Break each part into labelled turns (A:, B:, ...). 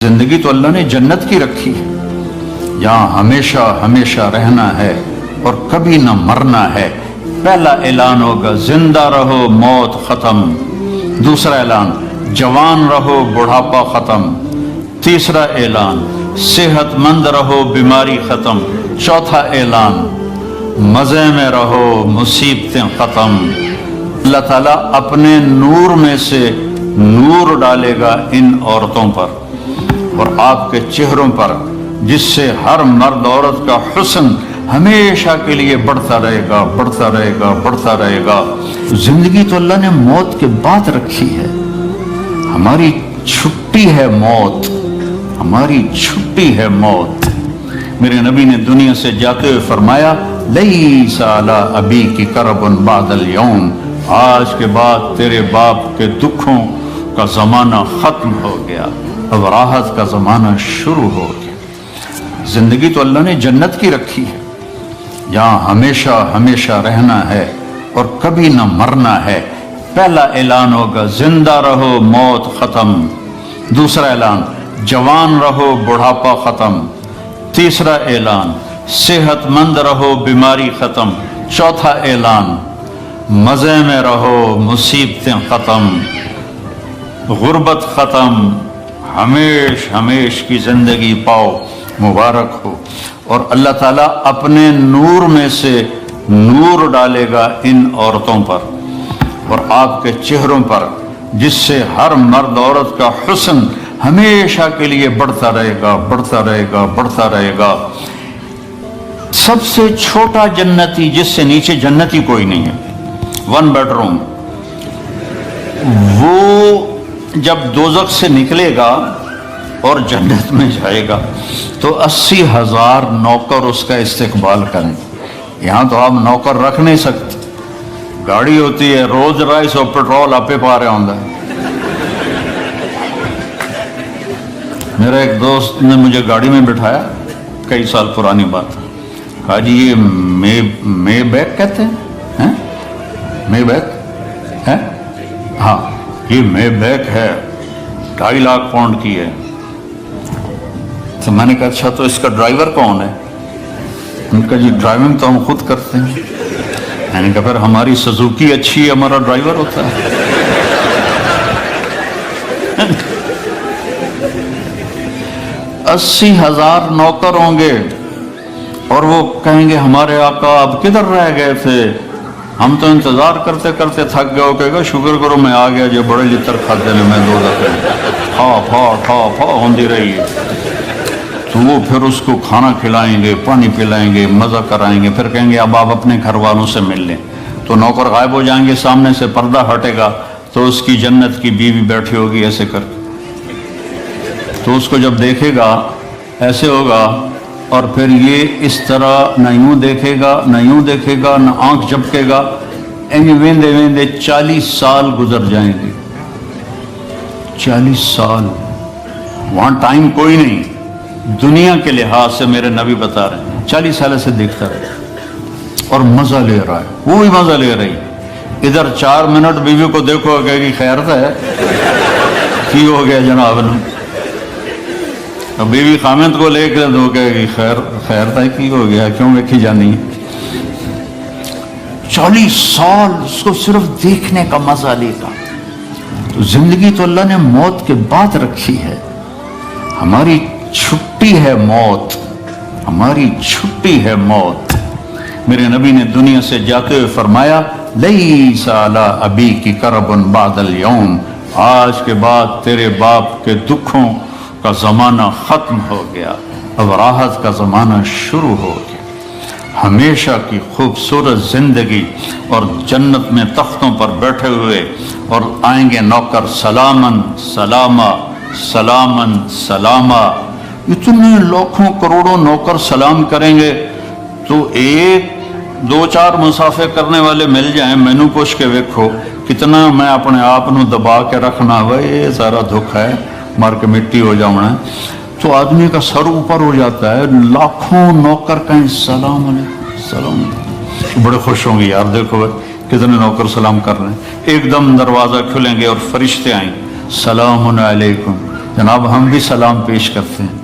A: زندگی تو اللہ نے جنت کی رکھی ہے، یہاں ہمیشہ ہمیشہ رہنا ہے اور کبھی نہ مرنا ہے۔ پہلا اعلان ہوگا زندہ رہو موت ختم، دوسرا اعلان جوان رہو بڑھاپا ختم، تیسرا اعلان صحت مند رہو بیماری ختم، چوتھا اعلان مزے میں رہو مصیبتیں ختم۔ اللہ تعالیٰ اپنے نور میں سے نور ڈالے گا ان عورتوں پر اور آپ کے چہروں پر، جس سے ہر مرد عورت کا حسن ہمیشہ کے لیے بڑھتا رہے گا، بڑھتا رہے گا، بڑھتا رہے گا۔ زندگی تو اللہ نے موت کے بعد رکھی ہے، ہماری چھٹی ہے موت، ہماری چھٹی ہے موت۔ میرے نبی نے دنیا سے جاتے ہوئے فرمایا لیس علی ابیک کرب بعد اليوم، آج کے بعد تیرے باپ کے دکھوں کا زمانہ ختم ہو گیا، اب راحت کا زمانہ شروع ہو گیا۔ زندگی تو اللہ نے جنت کی رکھی ہے، یہاں ہمیشہ ہمیشہ رہنا ہے اور کبھی نہ مرنا ہے۔ پہلا اعلان ہوگا زندہ رہو موت ختم، دوسرا اعلان جوان رہو بڑھاپا ختم، تیسرا اعلان صحت مند رہو بیماری ختم، چوتھا اعلان مزے میں رہو مصیبتیں ختم، غربت ختم، ہمیش ہمیش کی زندگی پاؤ، مبارک ہو۔ اور اللہ تعالیٰ اپنے نور میں سے نور ڈالے گا ان عورتوں پر اور آپ کے چہروں پر، جس سے ہر مرد عورت کا حسن ہمیشہ کے لیے بڑھتا رہے گا، بڑھتا رہے گا، بڑھتا رہے گا۔ سب سے چھوٹا جنتی، جس سے نیچے جنتی کوئی نہیں ہے، 1 بیڈ روم، وہ جب دوزخ سے نکلے گا اور جنت میں جائے گا تو 80,000 نوکر اس کا استقبال کریں۔ یہاں تو آپ نوکر رکھ نہیں سکتے، گاڑی ہوتی ہے روز رائس اور پیٹرول آپ پا رہے ہوں گے۔ میرا ایک دوست نے مجھے گاڑی میں بٹھایا، کئی سال پرانی بات، کہا جی یہ مے بیک کہتے ہیں، مے بیک ہے؟ ہاں یہ مے بیک ہے، 2.5 لاکھ پاؤنڈ کی ہے۔ تو میں نے کہا اچھا تو اس کا ڈرائیور کون ہے؟ ان کا جی ڈرائیونگ تو ہم خود کرتے ہیں۔ میں نے کہا پھر ہماری سزوکی اچھی ہے، ہمارا ڈرائیور ہوتا ہے۔ 80,000 نوکر ہوں گے اور وہ کہیں گے ہمارے آقا آپ کدھر رہ گئے تھے، ہم تو انتظار کرتے کرتے تھک گئے ہو، کہے گا شکر کرو میں آ گیا، جو بڑے لطر کھاتے ہیں میں 2 دفعے ٹھا ہوندی رہی ہے۔ تو وہ پھر اس کو کھانا کھلائیں گے، پانی پلائیں گے، مزہ کرائیں گے، پھر کہیں گے اب آپ اپنے گھر والوں سے مل لیں۔ تو نوکر غائب ہو جائیں گے، سامنے سے پردہ ہٹے گا تو اس کی جنت کی بیوی بیٹھی ہوگی ایسے کر کے، تو اس کو جب دیکھے گا ایسے ہوگا، اور پھر یہ اس طرح نہ یوں دیکھے گا نہ یوں دیکھے گا نہ آنکھ جھپکے گا، ویندے ویندے 40 سال گزر جائیں گے۔ 40 سال، وہاں ٹائم کوئی نہیں دنیا کے لحاظ سے، میرے نبی بتا رہے ہیں 40 سال سے دیکھتا رہے اور مزہ لے رہا ہے، وہ بھی مزہ لے رہی۔ ادھر 4 منٹ بیوی کو دیکھو کہے گی خیرت ہے، کی ہو گیا جناب نے؟ بیوی خامد کو لے کے دو کہے گی خیر تھا، کی ہو گیا، کیوں ویکھی جانی؟ 40 سال اس کو صرف دیکھنے کا مزہ لے گا۔ تو زندگی تو اللہ نے موت کے بعد رکھی ہے، ہماری چھٹی ہے موت، ہماری چھٹی ہے موت۔ میرے نبی نے دنیا سے جاتے ہوئے فرمایا لیس علی ابیک کرب بعد اليوم، آج کے بعد تیرے باپ کے دکھوں کا زمانہ ختم ہو گیا، اب راحت کا زمانہ شروع ہو گیا۔ ہمیشہ کی خوبصورت زندگی اور جنت میں تختوں پر بیٹھے ہوئے، اور آئیں گے نوکر سلامن سلامہ سلامن سلامہ، اتنے لاکھوں کروڑوں نوکر سلام کریں گے تو 1-2-4 مسافے کرنے والے مل جائیں، مینو پوچھ کے ویکھو کتنا میں اپنے آپ نو دبا کے رکھنا، یہ سارا دکھ ہے، مار کے مٹی ہو جانا ہے، تو آدمی کا سر اوپر ہو جاتا ہے، لاکھوں نوکر کہیں سلام علیکم سلام علیکم، بڑے خوش ہوں گے یار، دیکھو کتنے نوکر سلام کر رہے ہیں۔ ایک دم دروازہ کھلیں گے اور فرشتے آئیں، سلام علیکم، جناب ہم بھی سلام پیش کرتے ہیں.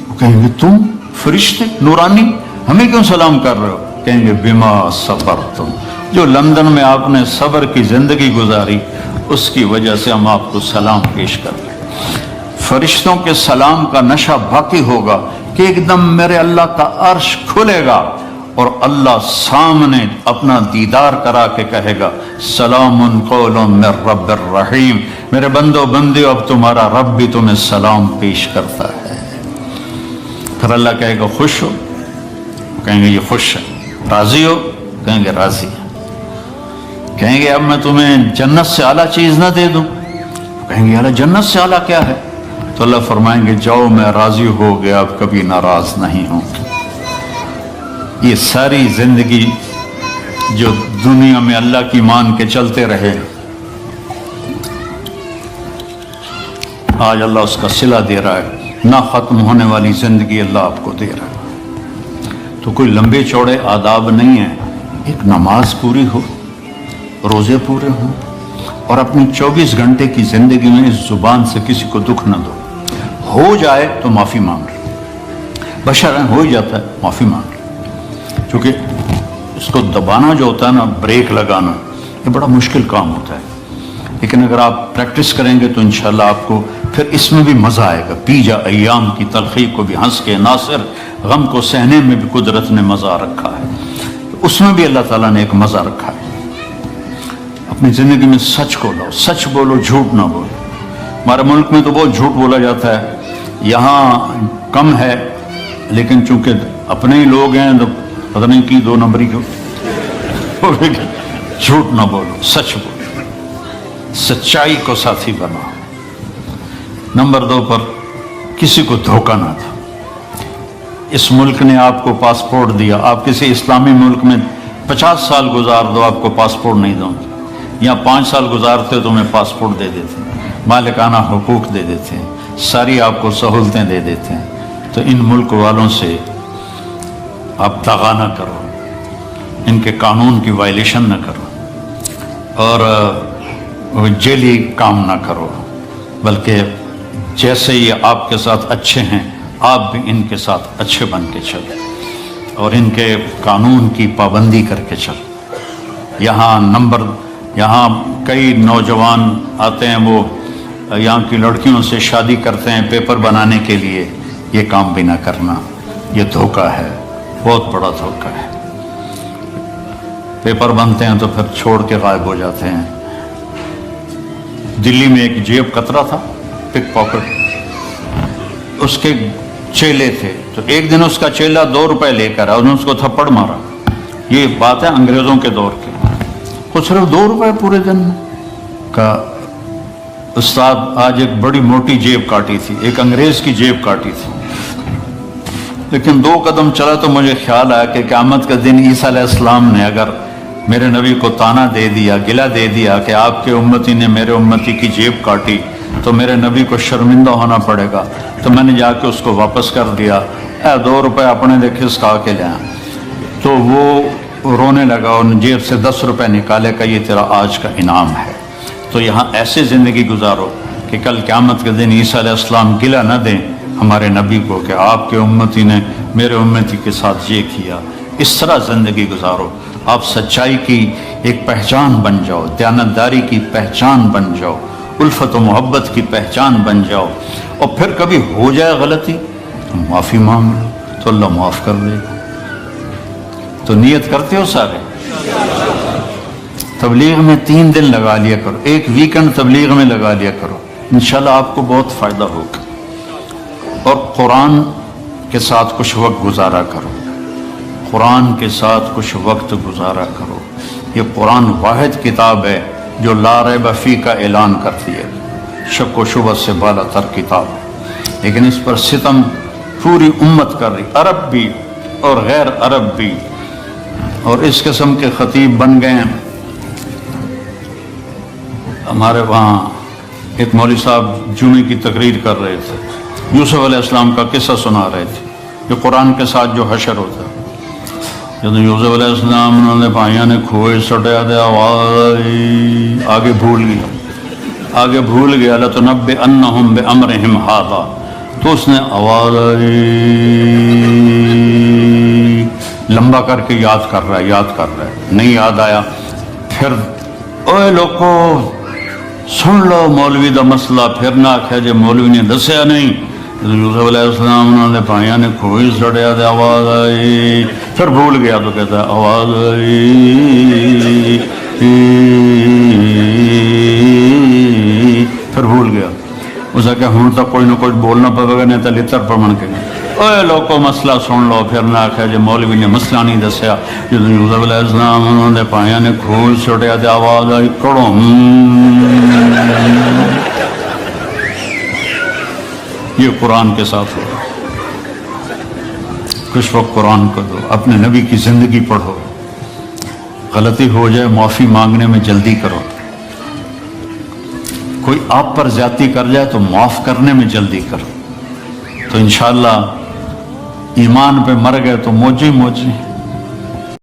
A: وہ کہیں گے تم فرشتے نورانی ہمیں کیوں سلام کر رہے ہو؟ کہیں گے بما صبرتم، جو لندن میں آپ نے صبر کی زندگی گزاری اس کی وجہ سے ہم آپ کو سلام پیش کر رہے ہیں. فرشتوں کے سلام کا نشہ باقی ہوگا کہ ایک دم میرے اللہ کا عرش کھلے گا اور اللہ سامنے اپنا دیدار کرا کے کہے گا سلام قول من رب الرحیم، میرے بندو بندیو اب تمہارا رب بھی تمہیں سلام پیش کرتا ہے. پھر اللہ کہے گا خوش ہو؟ کہیں گے یہ خوش ہے. راضی ہو؟ کہیں گے راضی ہے. کہیں گے اب میں تمہیں جنت سے اعلیٰ چیز نہ دے دوں؟ کہیں گے اللہ جنت سے اعلیٰ کیا ہے؟ تو اللہ فرمائیں گے جاؤ میں راضی ہو گیا، اب کبھی ناراض نہیں ہوں. یہ ساری زندگی جو دنیا میں اللہ کی مان کے چلتے رہے، آج اللہ اس کا صلہ دے رہا ہے. نہ ختم ہونے والی زندگی اللہ آپ کو دے رہا ہے. تو کوئی لمبے چوڑے آداب نہیں ہیں. ایک نماز پوری ہو، روزے پورے ہوں، اور اپنی 24 گھنٹے کی زندگی میں اس زبان سے کسی کو دکھ نہ دو. ہو جائے تو معافی مانگ لو، بشر ہو ہی جاتا ہے معافی مانگ لو. کیونکہ اس کو دبانا جو ہوتا ہے نا، بریک لگانا، یہ بڑا مشکل کام ہوتا ہے. لیکن اگر آپ پریکٹس کریں گے تو انشاءاللہ آپ کو پھر اس میں بھی مزہ آئے گا. پی جا ایام کی تلخی کو بھی ہنس کے، ناصر غم کو سہنے میں بھی قدرت نے مزہ رکھا ہے. اس میں بھی اللہ تعالیٰ نے ایک مزہ رکھا ہے. اپنی زندگی میں سچ کو لاؤ، سچ بولو، جھوٹ نہ بولو. ہمارے ملک میں تو بہت جھوٹ بولا جاتا ہے، یہاں کم ہے، لیکن چونکہ اپنے ہی لوگ ہیں تو پتہ نہیں کی 2 نمبری کیوں. جھوٹ نہ بولو، سچ بولو، سچائی کو ساتھی بناؤ. نمبر 2 پر کسی کو دھوکہ نہ دو. اس ملک نے آپ کو پاسپورٹ دیا، آپ کسی اسلامی ملک میں 50 سال گزار دو، آپ کو پاسپورٹ نہیں دوں. یہاں 5 سال گزارتے تو میں پاسپورٹ دے دیتے ہیں، مالکانہ حقوق دے دیتے ہیں، ساری آپ کو سہولتیں دے دیتے ہیں. تو ان ملک والوں سے آپ دغا نہ کرو، ان کے قانون کی وائلیشن نہ کرو، اور جیلی کام نہ کرو، بلکہ جیسے یہ آپ کے ساتھ اچھے ہیں آپ بھی ان کے ساتھ اچھے بن کے چلو، اور ان کے قانون کی پابندی کر کے چلو. یہاں کئی نوجوان آتے ہیں، وہ یہاں کی لڑکیوں سے شادی کرتے ہیں پیپر بنانے کے لیے. یہ کام بھی نہ کرنا، یہ دھوکہ ہے، بہت بڑا دھوکہ ہے. پیپر بنتے ہیں تو پھر چھوڑ کے غائب ہو جاتے ہیں. دلی میں ایک جیب کترا تھا، پک پاکٹ، اس کے چیلے تھے. تو ایک دن اس کا چیلا 2 روپے لے کر آیا، انہوں نے اس کو تھپڑ مارا. یہ بات ہے انگریزوں کے دور کی. وہ صرف 2 روپے پورے دن میں. کہا استاد آج ایک بڑی موٹی جیب کاٹی تھی، ایک انگریز کی جیب کاٹی تھی، لیکن 2 قدم چلا تو مجھے خیال آیا کہ قیامت کا دن عیسیٰ علیہ السلام نے اگر میرے نبی کو تانا دے دیا، گلہ دے دیا کہ آپ کے امتی نے میرے امتی کی جیب کاٹی، تو میرے نبی کو شرمندہ ہونا پڑے گا. تو میں نے جا کے اس کو واپس کر دیا. 2 روپے اپنے دیکھے کھا کے لیا. تو وہ رونے لگا اور جیب سے 10 روپے نکالے کا یہ تیرا آج کا انعام ہے. تو یہاں ایسے زندگی گزارو کہ کل قیامت کے دن عیسیٰ علیہ السلام گلہ نہ دیں ہمارے نبی کو کہ آپ کے امتی نے میرے امتی کے ساتھ یہ کیا. اس طرح زندگی گزارو. آپ سچائی کی ایک پہچان بن جاؤ، دیانتداری کی پہچان بن جاؤ، الفت و محبت کی پہچان بن جاؤ. اور پھر کبھی ہو جائے غلطی تو معافی مانگ لو تو اللہ معاف کر دے گا. تو نیت کرتے ہو سارے؟ تبلیغ میں 3 دن لگا لیا کرو، ایک ویکنڈ تبلیغ میں لگا لیا کرو، انشاءاللہ آپ کو بہت فائدہ ہوگا. اور قرآن کے ساتھ کچھ وقت گزارا کرو، قرآن کے ساتھ کچھ وقت گزارا کرو. یہ قرآن واحد کتاب ہے جو لا ریب فیہ کا اعلان کرتی ہے، شک و شبہ سے بالا تر کتاب. لیکن اس پر ستم پوری امت کر رہی، عرب بھی اور غیر عرب بھی. اور اس قسم کے خطیب بن گئے ہیں. ہمارے وہاں ایک مولوی صاحب جمعے کی تقریر کر رہے تھے، یوسف علیہ السلام کا قصہ سنا رہے تھے کہ قرآن کے ساتھ جو حشر ہوتا ہے. جب یوسف علیہ السلام نے بھائیوں نے کھوئے سٹیا دے آواز آگے بھول گئی. آگے بھول گیا لَتُنَبِّئَنَّهُمْ بِأَمْرِهِمْ هَذَا، تو اس نے آواز آئی، لمبا کر کے یاد کر رہا ہے، نہیں یاد آیا، پھر اوے لوگو سن لو مولوی دا مسئلہ، پھر نہ آکھے جے مولوی نے دسیا نہیں۔ یوسف علیہ السلام انہوں نے پائیاں نے کھوئی سڑیا دے آواز آئی، پھر بھول گیا تو کہتا ہے آواز آئی، پھر بھول گیا۔ اسے کہ ہوں تک کوئی نہ کوئی بولنا پڑے گا، نہیں تو لتر پڑھن کے اوے لوگو مسئلہ سن لو، پھر نہ آکھے جے مولوی نے مسئلہ نہیں دسیا۔ جدو یوسف علیہ السلام انہوں نے پائیاں نے کھوئی سڑیا دے آواز آئی، کڑوں یہ قرآن کے ساتھ ہو۔ کچھ وقت قرآن کو دو، اپنے نبی کی زندگی پڑھو، غلطی ہو جائے معافی مانگنے میں جلدی کرو، کوئی آپ پر زیادتی کر جائے تو معاف کرنے میں جلدی کرو، تو انشاءاللہ ایمان پہ مر گئے تو موجی موجی۔